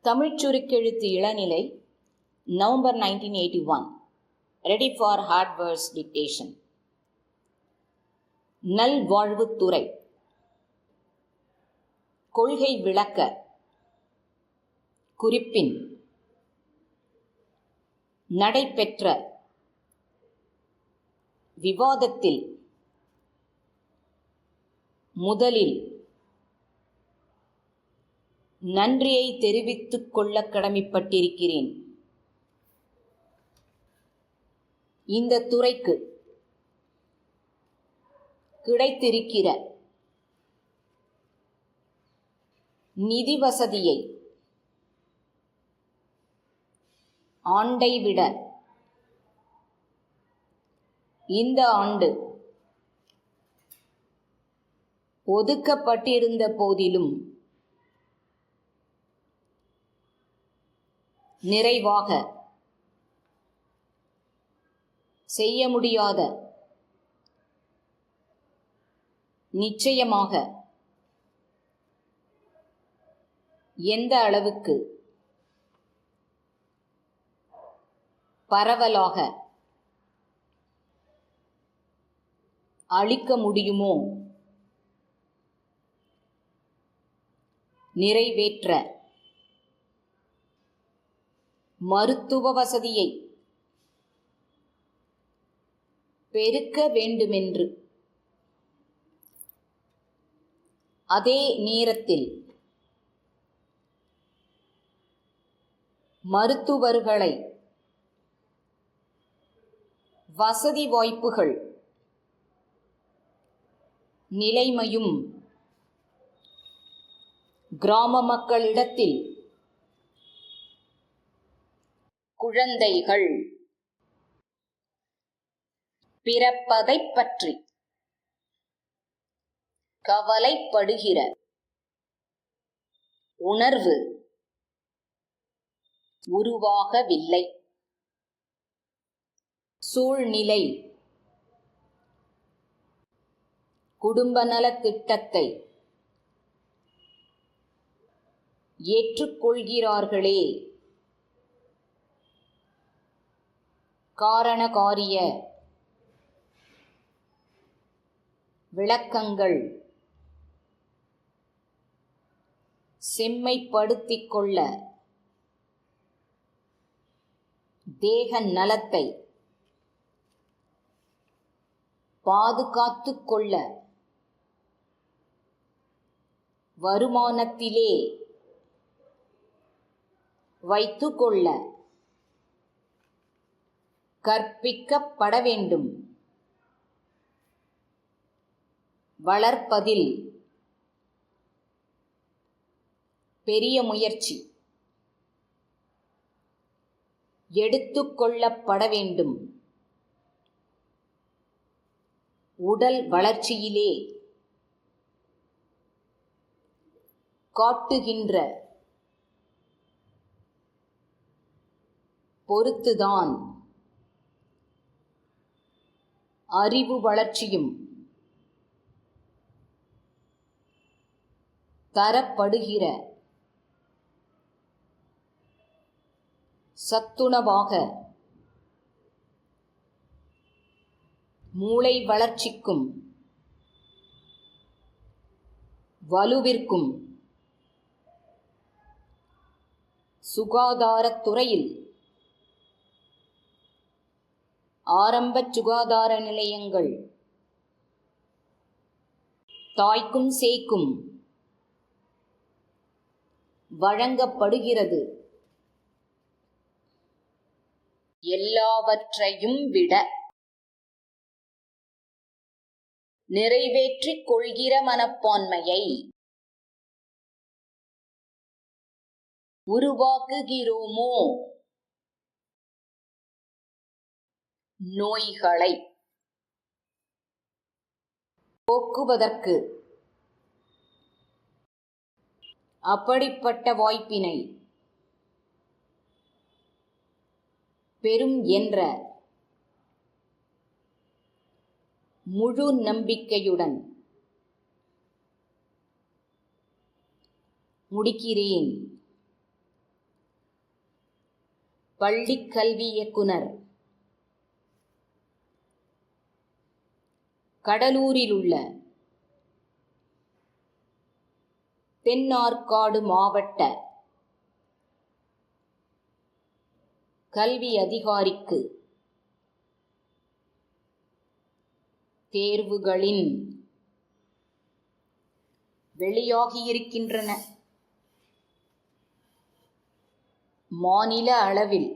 தமிழ்ச் சுருக்கெழுத்து இளநிலை November 1981. Ready for hard verse dictation. நல்வாழ்வுத்துறை. கொள்கை விளக்க. குறிப்பின். நடைபெற்ற. விவாதத்தில். முதலில். நன்றியை தெரிவித்துக் கொள்ள கடமைப்பட்டிருக்கிறேன். இந்த துறைக்கு கிடைத்திருக்கிற நிதி வசதியை ஆண்டை விட இந்த ஆண்டு ஒதுக்கப்பட்டிருந்த போதிலும் நிறைவாக செய்ய முடியாத, நிச்சயமாக எந்த அளவுக்கு பரவலாக அளிக்க முடியுமோ நிறைவேற்ற மருத்துவ வசதியை பெருக்க வேண்டுமென்று, அதே நேரத்தில் மருத்துவர்களை வசதி வாய்ப்புகள் நிலைமையும் கிராம மக்களிடத்தில் குழந்தைகள் பிறப்பதைப் பற்றி கவலைப்படுகிற உணர்வு உருவாகவில்லை. சூழ்நிலை குடும்ப நலத் திட்டத்தை ஏற்றுக்கொள்கிறார்களே, காரண காரிய விளக்கங்கள் செம்மைப்படுத்திக் கொள்ள, தேக நலத்தை பாதுகாத்துக் கொள்ள, வருமானத்திலே வைத்துக்கொள்ள கற்பிக்கப்பட வேண்டும். வளர்ப்பதில் பெரிய முயற்சி எடுத்துக்கொள்ளப்பட வேண்டும். உடல் வளர்ச்சியிலே காட்டுகின்ற பொறுத்துதான் அறிவு வளர்ச்சியும் தரப்படுகிற சத்துணவாக மூளை வளர்ச்சிக்கும் வலுவிற்கும் சுகாதாரத்துறையில் ஆரம்ப சுகாதார நிலையங்கள் தாய்க்கும் சேய்க்கும் வழங்கப்படுகிறது. எல்லாவற்றையும் விட நிறைவேற்றிக் கொள்கிற மனப்பான்மையை உருவாக்குகிறோமோ, நோய்களை போக்குவதற்கு அப்படிப்பட்ட வாய்ப்பினை பெறும் என்ற முழு நம்பிக்கையுடன் முடிக்கிறேன். பள்ளிக் கல்வி இயக்குனர், கடலூரிலுள்ள தென்னார்காடு மாவட்ட கல்வி அதிகாரிக்கு தேர்வுகளின் வெளியாகியிருக்கின்றன. மாநில அளவில்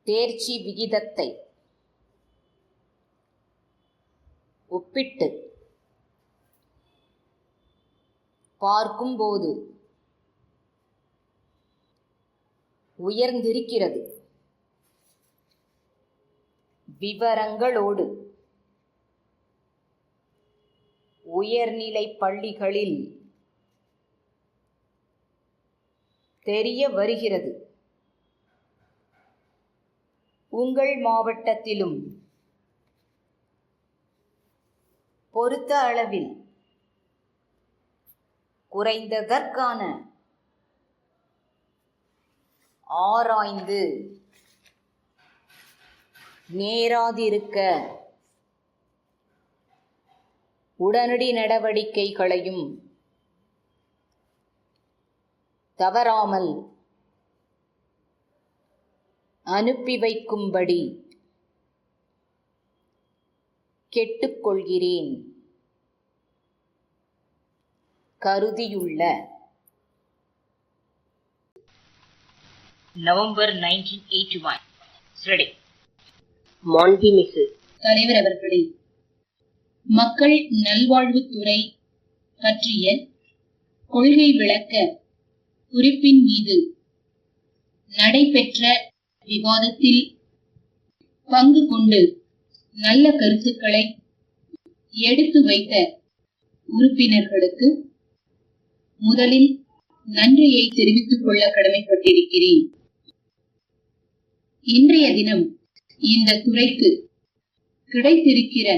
தேர்ச்சி விகிதத்தை ஒப்பிட்டு பார்க்கும்போது உயர்ந்திருக்கிறது. விவரங்களோடு உயர்நிலைப் பள்ளிகளில் தெரிய வருகிறது. உங்கள் மாவட்டத்திலும் பொறுத்த அளவில் குறைந்ததற்கான ஆராய்ந்து நேராதிருக்க உடனடி நடவடிக்கைகளையும் தவறாமல் அனுப்பி வைக்கும்படி கேட்டுக்கொள்கிறேன். கருதியுள்ள நவம்பர் 1981. ரெடி. மாண்புமிகு தலைவர் அவர்களே, மக்கள் நல்வாழ்வுத்துறை பற்றிய கொள்கை விளக்க குறிப்பின் மீது நடைபெற்ற விவாதத்தில் பங்கு கொண்டு நல்ல கருத்துக்களை எடுத்து வைத்த உறுப்பினர்களுக்கு முதலில் நன்றியை தெரிவித்துக் கொள்ள கடமைப்பட்டிருக்கிறேன். இன்றைய தினம் இந்த துறைக்கு கிடைத்திருக்கிற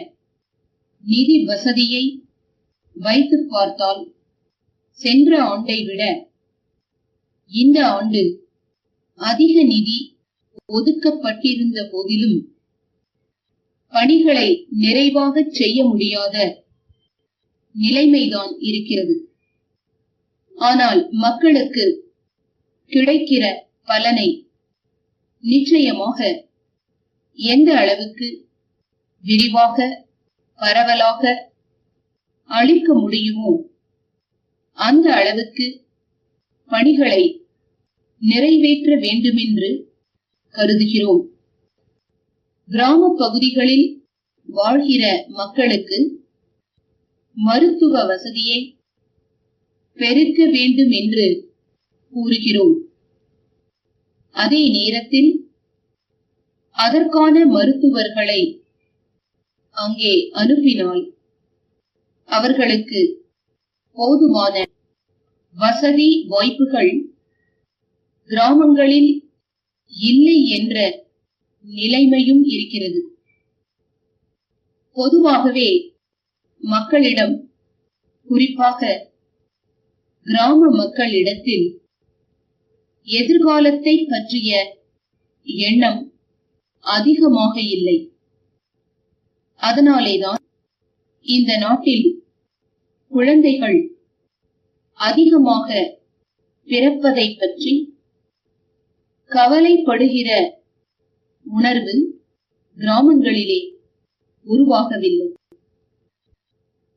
நிதி வசதியை வைத்து பார்த்தால் சென்ற ஆண்டை விட இந்த ஆண்டு அதிக நிதி ஒதுக்கப்பட்டிருந்த போதிலும் பணிகளை நிறைவாக செய்ய முடியாத நிலைமைதான் இருக்கிறது. ஆனால் மக்களுக்கு கிடைக்கிற பலனை நிச்சயமாக எந்த அளவுக்கு விரிவாக பரவலாக அளிக்க முடியுமோ அந்த அளவுக்கு பணிகளை நிறைவேற்ற வேண்டுமென்று கருதுகிறோம். கிராம பகுதிகளில் வாழ்கிற மக்களுக்கு மருத்துவ வசதியை பெருக்க வேண்டும் என்று கூறுகிறோம். அதே நேரத்தில் அதற்கான மருத்துவர்களை அங்கே அனுப்பினால் அவர்களுக்கு போதுமான வசதி வாய்ப்புகள் கிராமங்களில் இல்லை என்ற நிலைமையும் இருக்கிறது. பொதுவாகவே மக்களிடம், குறிப்பாக கிராம மக்களிடத்தில் எதிர்காலத்தை பற்றிய எண்ணம் அதிகமாக இல்லை. அதனாலேதான் இந்த நாட்டில் குழந்தைகள் அதிகமாக பிறப்பதை பற்றி கவலைப்படுகிற உணர்வு கிராமங்களிலே உருவாகவில்லை.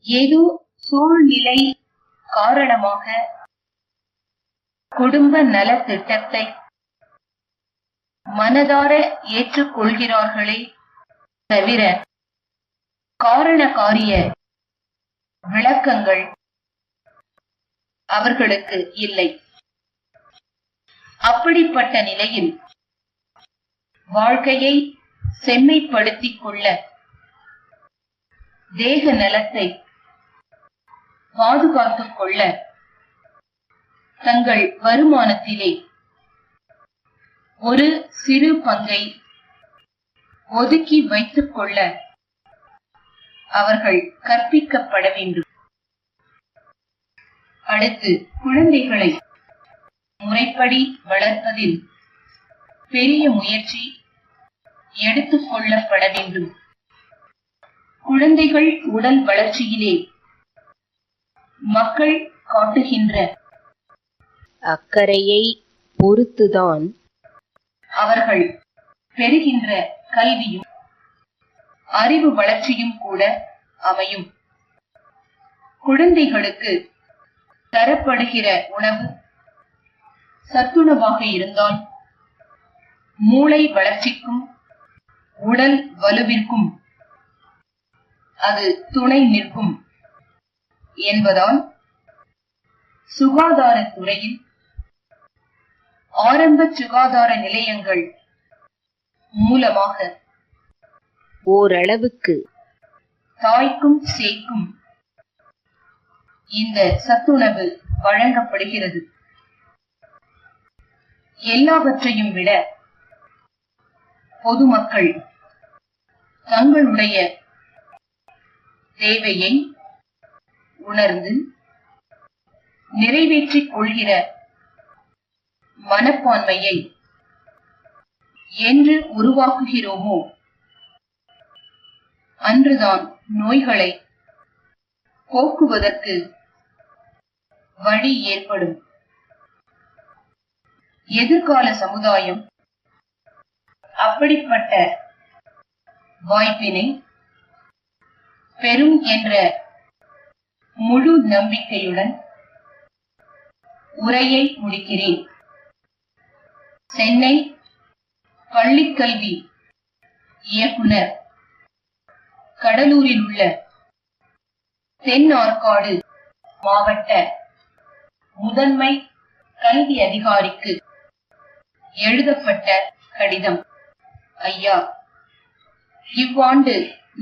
ஏதோ சூழ்நிலை காரணமாக குடும்ப நல திட்டத்தை மனதார ஏற்றுக்கொள்கிறார்களே தவிர காரண காரிய விளக்கங்கள் அவர்களுக்கு இல்லை. அப்படிப்பட்ட நிலையில் வாழ்க்கையை செம்மைப்படுத்திக் கொள்ள, தேக நலத்தை பாதுகாத்துக் கொள்ள தங்கள் வருமானத்திலே ஒரு சிறு பங்கை ஒதுக்கி வைத்துக் கொள்ள அவர்கள் கற்பிக்கப்பட வேண்டும். அடுத்து குழந்தைகளை முறைப்படி வளர்ப்பதில் பெரிய முயற்சி எடுத்துக் கொள்ளப்பட வேண்டும். குழந்தைகள் உடல் வளர்ச்சியிலே மக்கள் காட்டுகின்ற அக்கறையை பொறுத்துதான் அவர்கள் பெறுகின்ற கல்வியும் அறிவு வளர்ச்சியும் கூட அமையும். குழந்தைகளுக்கு தரப்படுகிற உணவு சத்துணவாக இருந்தால் மூளை வளர்ச்சிக்கும் உடல் வலுவிற்கும் அது துணை நிற்கும் என்பதால் சுகாதாரத்துறையில் ஆரம்ப சுகாதார நிலையங்கள் மூலமாக ஓரளவுக்கு தாய்க்கும் சேய்க்கும் இந்த சத்துணவு வழங்கப்படுகிறது. எல்லாவற்றையும் விட பொதுமக்கள் தங்களுடைய தேவையை உணர்ந்து நிறைவேற்றிக் கொள்கிற மனப்பான்மையை என்று உருவாக்குகிறோமோ அன்றுதான் நோய்களை போக்குவதற்கு வழி ஏற்படும். எதிர்கால சமுதாயம் அப்படிப்பட்ட வாய்ப்பினை பெறும் என்ற முழு நம்பிக்கையுடன் உரையை முடிக்கிறேன். சென்னை பள்ளிக்கல்வி இயக்குனர், கடலூரில் உள்ள தென் ஆற்காடு மாவட்ட முதன்மை கல்வி அதிகாரிக்கு எழுதப்பட்ட கடிதம். ஐயா, இவ்வாண்டு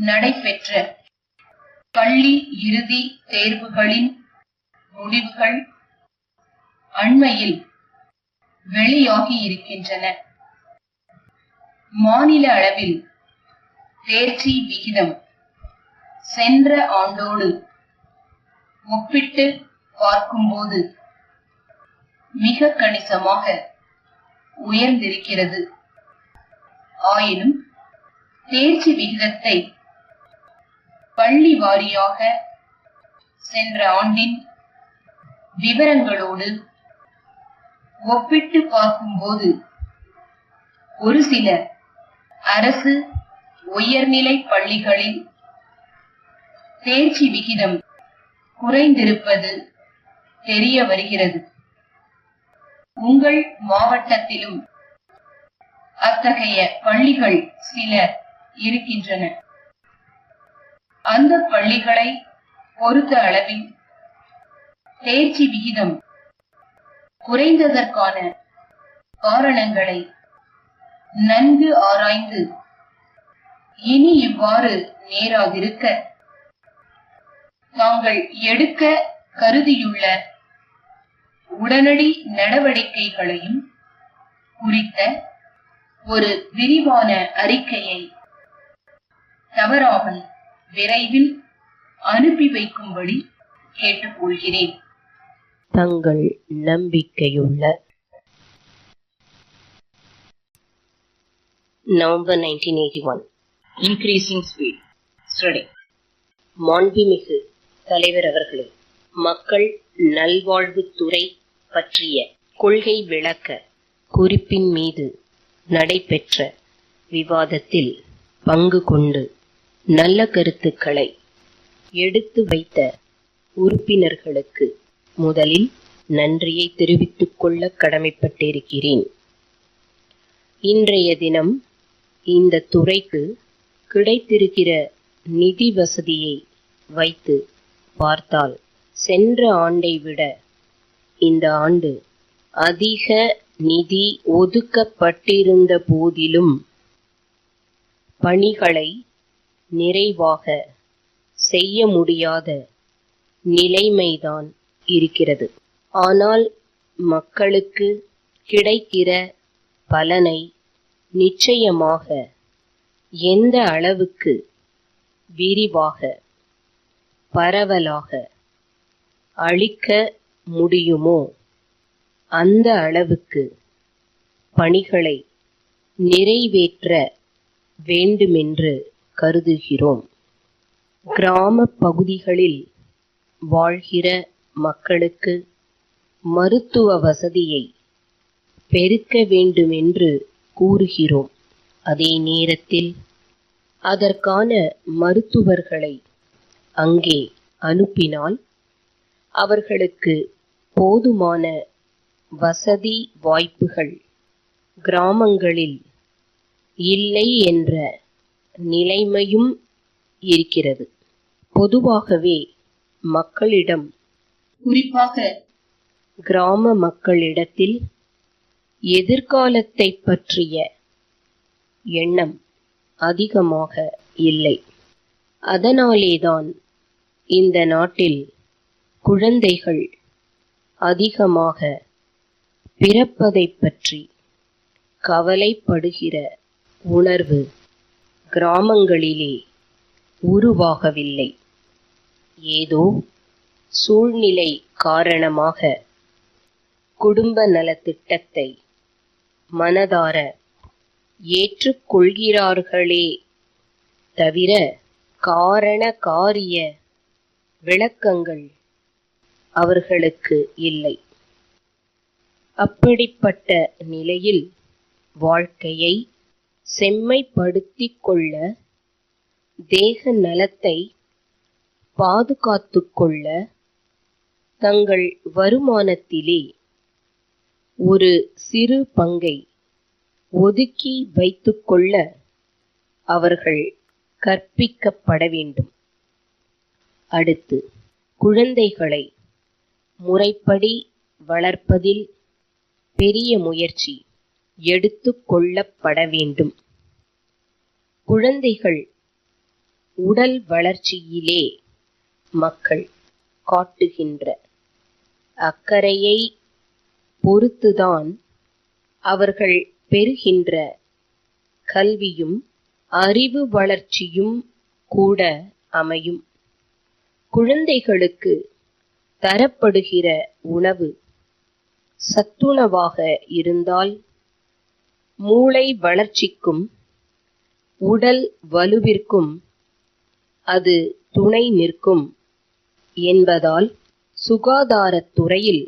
நடைபெற்ற பள்ளி இறுதி தேர்வுகளின் முடிவுகள் அண்மையில் வெளியாகி இருக்கின்றன. மாநில அளவில் தேர்ச்சி விகிதம் சென்ற ஆண்டோடு ஒப்பிட்டு பார்க்கும்போது மிக கணிசமாக உயர்ந்திருக்கிறது. ஆயினும் தேர்ச்சி விகிதத்தை பள்ளி வாரியாக சென்ற ஆண்டின் விவரங்களோடு ஒப்பிட்டு பார்க்கும்போது ஒரு சில அரசு உயர்நிலை பள்ளிகளில் தேர்ச்சி விகிதம் குறைந்திருப்பது தெரிய வருகிறது. உங்கள் மாவட்டத்திலும் அத்தகைய பள்ளிகள் சில இருக்கின்றன. அந்த பள்ளிகளை பொறுத்த அளவில் தேர்ச்சி விகிதம் குறைந்ததற்கான காரணங்களை நன்கு ஆராய்ந்து இனி இவ்வாறு நேராதிருக்க தாங்கள் எடுக்க கருதியுள்ள உடனடி நடவடிக்கைகளையும் குறித்த ஒரு விரிவான அறிக்கையை தவறாமல் விரைவில் அனுப்பி வைக்கும்படி கேட்டுக்கொள்கிறேன். தங்கள் நம்பிக்கையுள்ள November 1981. Increasing speed. Study. மாண்புமிகு தலைவர் அவர்களே, மக்கள் நல்வாழ்வுத்துறை பற்றிய கொள்கை விளக்க குறிப்பின் மீது நடைபெற்ற விவாதத்தில் பங்கு கொண்டு நல்ல கருத்துக்களை எடுத்து வைத்த உறுப்பினர்களுக்கு முதலில் நன்றியை தெரிவித்துக் கொள்ள கடமைப்பட்டிருக்கிறேன். இன்றைய தினம் இந்த துறைக்கு கிடைத்திருக்கிற நிதி வசதியை வைத்து பார்த்தால் சென்ற ஆண்டை விட இந்த ஆண்டு அதிக நிதி ஒதுக்கப்பட்டிருந்த போதிலும் பணிகளை நிறைவாக செய்ய முடியாத நிலைமைதான் இருக்கிறது. ஆனால் மக்களுக்கு கிடைக்கிற பலனை நிச்சயமாக எந்த அளவுக்கு விரிவாக பரவலாக அளிக்க முடியுமோ அந்த அளவுக்கு பணிகளை நிறைவேற்ற வேண்டுமென்று கருதுகிறோம். கிராம பகுதிகளில் வாழ்கிற மக்களுக்கு மருத்துவ வசதியை பெருக்க வேண்டுமென்று கூறுகிறோம். அதே நேரத்தில் அதற்கான மருத்துவர்களை அங்கே அனுப்பினால் அவர்களுக்கு போதுமான வசதி வாய்ப்புகள் கிராமங்களில் இல்லை என்ற நிலைமையும் இருக்கிறது. பொதுவாகவே மக்களிடம், குறிப்பாக கிராம மக்களிடத்தில் எதிர்காலத்தை பற்றிய எண்ணம் அதிகமாக இல்லை. அதனாலேதான் இந்த நாட்டில் குழந்தைகள் அதிகமாக பிறப்பதைப் பற்றி கவலைப்படுகிற உணர்வு கிராமங்களிலே உருவாகவில்லை. ஏதோ சூழ்நிலை காரணமாக குடும்ப நலத்திட்டத்தை மனதார ஏற்றுக்கொள்கிறார்களே தவிர காரண காரிய விளக்கங்கள் அவர்களுக்கு இல்லை. அப்படிப்பட்ட நிலையில் வாழ்க்கையை செம்மைப்படுத்திக் கொள்ள, தேக நலத்தை பாதுகாத்துக் கொள்ள, தங்கள் வருமானத்திலே ஒரு சிறு பங்கை ஒதுக்கி வைத்துக் கொள்ள அவர்கள் கற்பிக்கப்பட வேண்டும். அடுத்து, குழந்தைகளை முறைப்படி வளர்ப்பதில் பெரிய முயற்சி எடுத்துக் கொள்ளப்பட வேண்டும். குழந்தைகள் உடல் வளர்ச்சியிலே மக்கள் காட்டுகின்ற அக்கறையை பொறுத்துதான் அவர்கள் பெறுகின்ற கல்வியும் அறிவு வளர்ச்சியும் கூட அமையும். குழந்தைகளுக்கு தரப்படுகிற உணவு சத்துணவாக இருந்தால் மூளை வளர்ச்சிக்கும் உடல் வலுவிற்கும் அது துணை நிற்கும் என்பதால் சுகாதாரத்துறையில்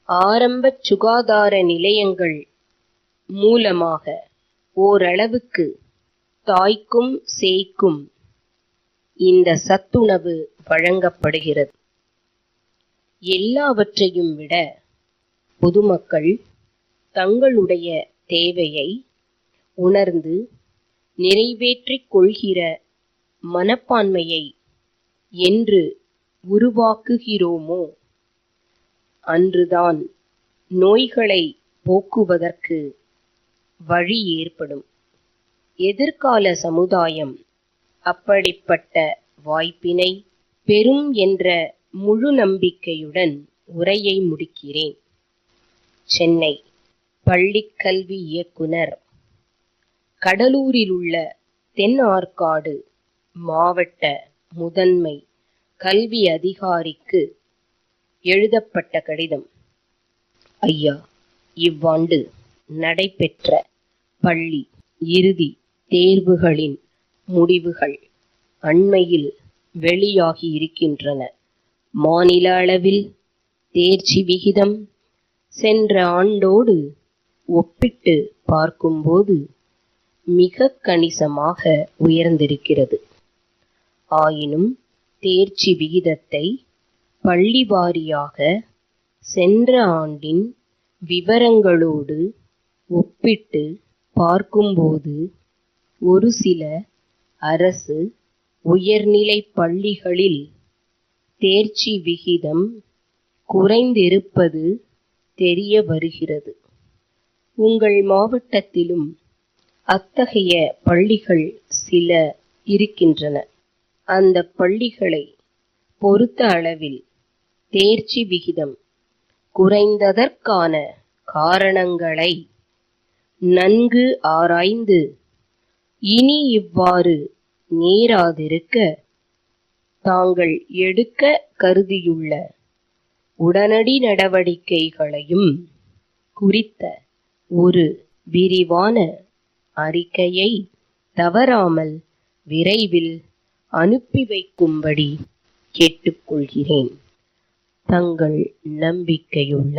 ஆரம்ப சுகாதார நிலையங்கள் மூலமாக ஓரளவுக்கு தாய்க்கும் சேய்க்கும் இந்த சத்துணவு வழங்கப்படுகிறது. எல்லாவற்றையும் விட பொதுமக்கள் தங்களுடைய தேவையை உணர்ந்து நிறைவேற்றிக் கொள்கிற மனப்பான்மையை என்று உருவாக்குகிறோமோ அன்றுதான் நோய்களை போக்குவதற்கு வழி ஏற்படும். எதிர்கால சமுதாயம் அப்படிப்பட்ட வாய்ப்பினை பெறும் என்ற முழு நம்பிக்கையுடன் உரையை முடிக்கிறேன். சென்னை பள்ளிக்கல்வி இயக்குனர், கடலூரிலுள்ள தென் ஆற்காடு மாவட்ட முதன்மை கல்வி அதிகாரிக்கு எழுதப்பட்ட கடிதம். ஐயா, இவ்வாண்டு நடைபெற்ற பள்ளி இறுதி தேர்வுகளின் முடிவுகள் அண்மையில் வெளியாகி இருக்கின்றன. மாநில அளவில் தேர்ச்சி விகிதம் சென்ற ஆண்டோடு ஒப்பிட்டு பார்க்கும்போது மிக கணிசமாக உயர்ந்திருக்கிறது. ஆயினும் தேர்ச்சி விகிதத்தை பள்ளி வாரியாக சென்ற ஆண்டின் விவரங்களோடு ஒப்பிட்டு பார்க்கும்போது ஒரு சில அரசு உயர்நிலை பள்ளிகளில் தேர்ச்சி விகிதம் குறைந்திருப்பது தெரிய வருகிறது. உங்கள் மாவட்டத்திலும் அத்தகைய பள்ளிகள் சில இருக்கின்றன. அந்த பள்ளிகளை பொறுத்த அளவில் தேர்ச்சி விகிதம் குறைந்ததற்கான காரணங்களை நன்கு ஆராய்ந்து இனி இவ்வாறு நேராதிருக்க தாங்கள் எடுக்க கருதியுள்ள உடனடி நடவடிக்கைகளையும் குறித்த ஒரு விரிவான அறிக்கையை தவறாமல் விரைவில் அனுப்பி வைக்கும்படி கேட்டுக்கொள்கிறேன். தங்கள் நம்பிக்கையுள்ள